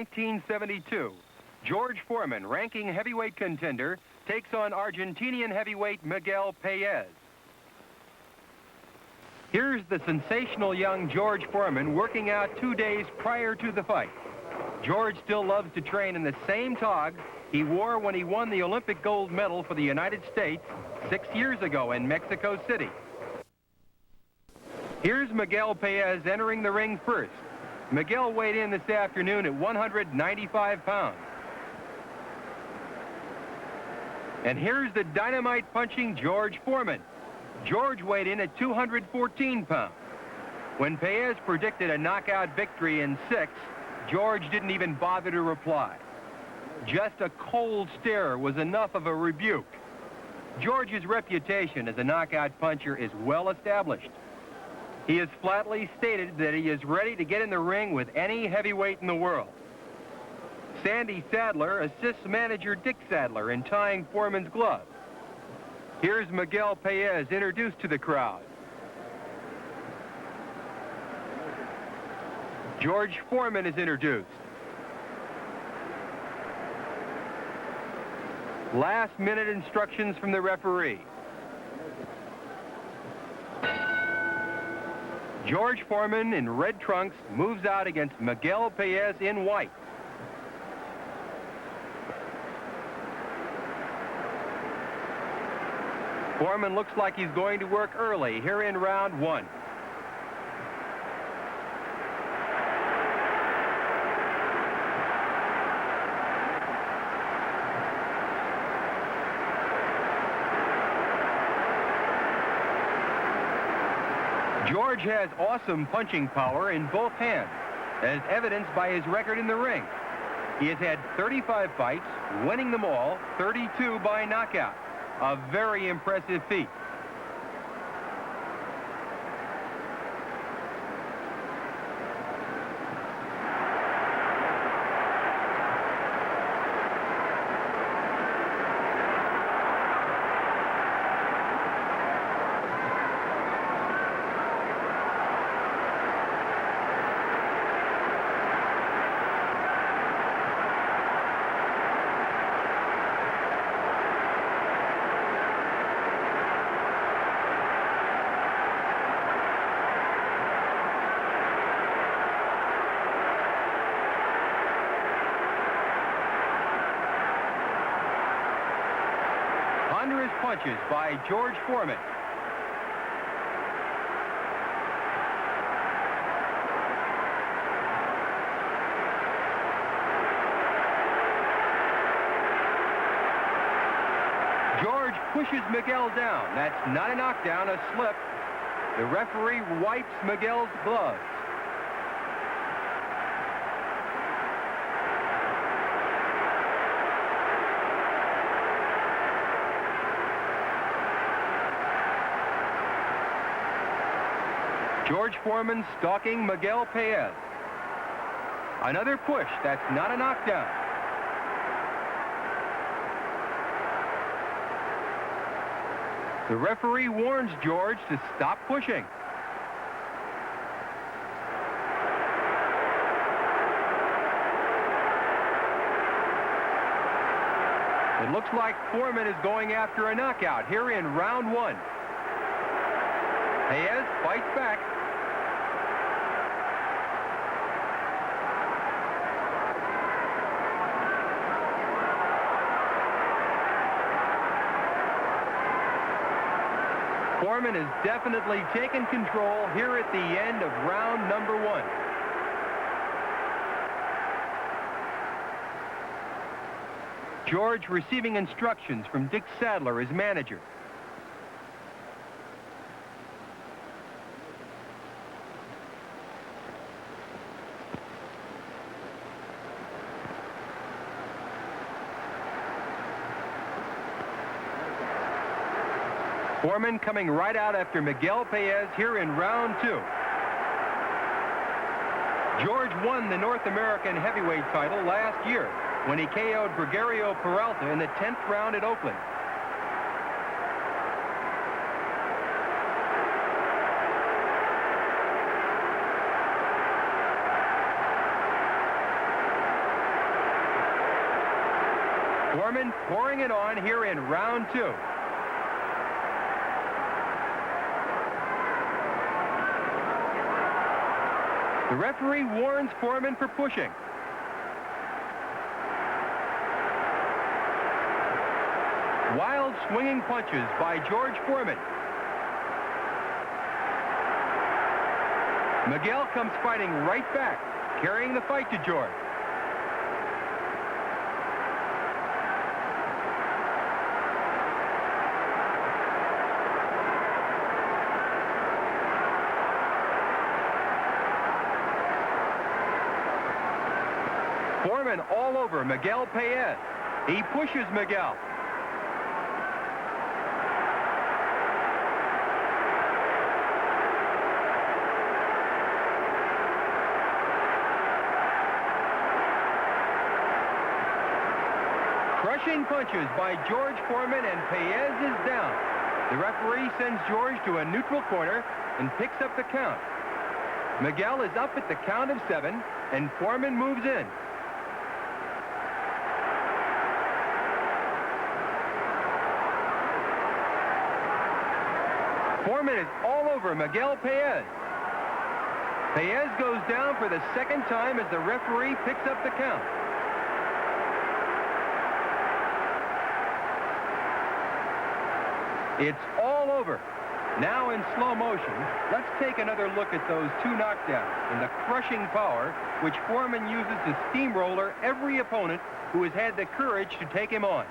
1972, George Foreman, ranking heavyweight contender, takes on Argentinian heavyweight Miguel Paez. Here's the sensational young George Foreman working out 2 days prior to the fight. George still loves to train in the same togs he wore when he won the Olympic gold medal for the United States 6 years ago in Mexico City. Here's Miguel Paez entering the ring first. Miguel weighed in this afternoon at 195 pounds. And here's the dynamite punching George Foreman. George weighed in at 214 pounds. When Paez predicted a knockout victory in 6, George didn't even bother to reply. Just a cold stare was enough of a rebuke. George's reputation as a knockout puncher is well established. He has flatly stated that he is ready to get in the ring with any heavyweight in the world. Sandy Sadler assists manager Dick Sadler in tying Foreman's glove. Here's Miguel Paez introduced to the crowd. George Foreman is introduced. Last-minute instructions from the referee. George Foreman in red trunks moves out against Miguel Paez in white. Foreman looks like he's going to work early here in round 1. George has awesome punching power in both hands, as evidenced by his record in the ring. He has had 35 fights, winning them all, 32 by knockout. A very impressive feat. Thunderous punches by George Foreman. George pushes Miguel down. That's not a knockdown, a slip. The referee wipes Miguel's gloves. George Foreman stalking Miguel Paez. Another push. That's not a knockdown. The referee warns George to stop pushing. It looks like Foreman is going after a knockout here in round 1. Paez fights back. Foreman has definitely taken control here at the end of round number 1. George receiving instructions from Dick Sadler, his manager. Foreman coming right out after Miguel Paez here in round 2. George won the North American heavyweight title last year when he KO'd Gregorio Peralta in the 10th round at Oakland. Foreman pouring it on here in round 2. The referee warns Foreman for pushing. Wild swinging punches by George Foreman. Miguel comes fighting right back, carrying the fight to George. Foreman all over Miguel Paez. He pushes Miguel. Crushing punches by George Foreman, and Paez is down. The referee sends George to a neutral corner and picks up the count. Miguel is up at the count of 7, and Foreman moves in. Foreman is all over Miguel Paez. Paez goes down for the second time as the referee picks up the count. It's all over. Now in slow motion, let's take another look at those 2 knockdowns and the crushing power which Foreman uses to steamroller every opponent who has had the courage to take him on.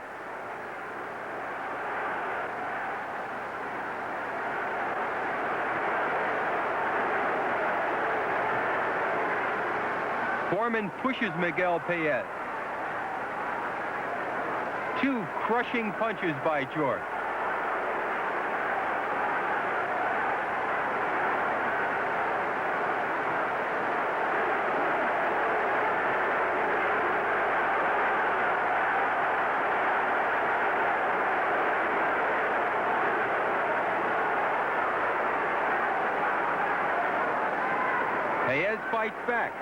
Foreman pushes Miguel Paez. 2 crushing punches by George. Paez fights back.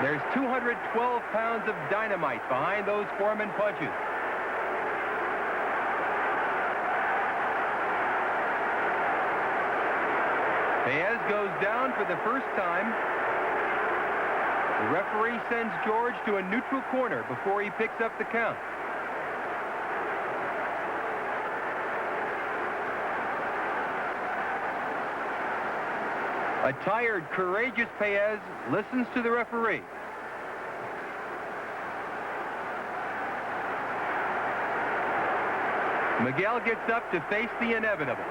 There's 212 pounds of dynamite behind those Foreman punches. Paez goes down for the first time. The referee sends George to a neutral corner before he picks up the count. A tired, courageous Paez listens to the referee. Miguel gets up to face the inevitable.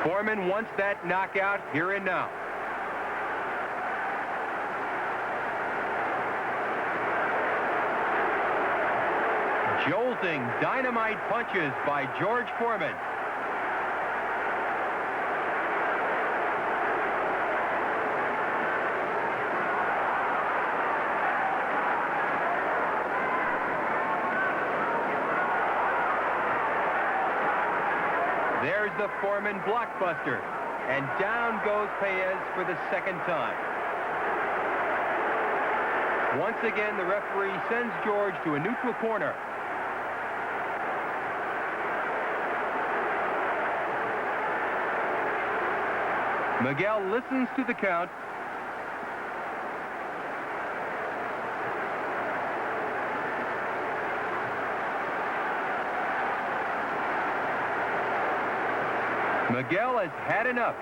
Foreman wants that knockout here and now. Jolting dynamite punches by George Foreman. There's the Foreman blockbuster, and down goes Paez for the second time. Once again, the referee sends George to a neutral corner. Miguel listens to the count. Miguel has had enough.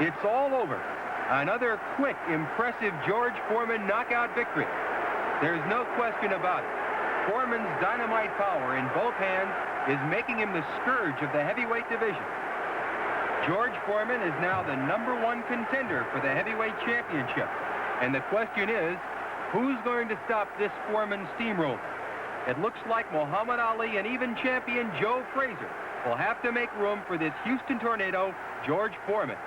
It's all over. Another quick, impressive George Foreman knockout victory. There's no question about it. Foreman's dynamite power in both hands is making him the scourge of the heavyweight division. George Foreman is now the #1 contender for the heavyweight championship. And the question is, who's going to stop this Foreman steamroller? It looks like Muhammad Ali and even champion Joe Frazier will have to make room for this Houston Tornado, George Foreman.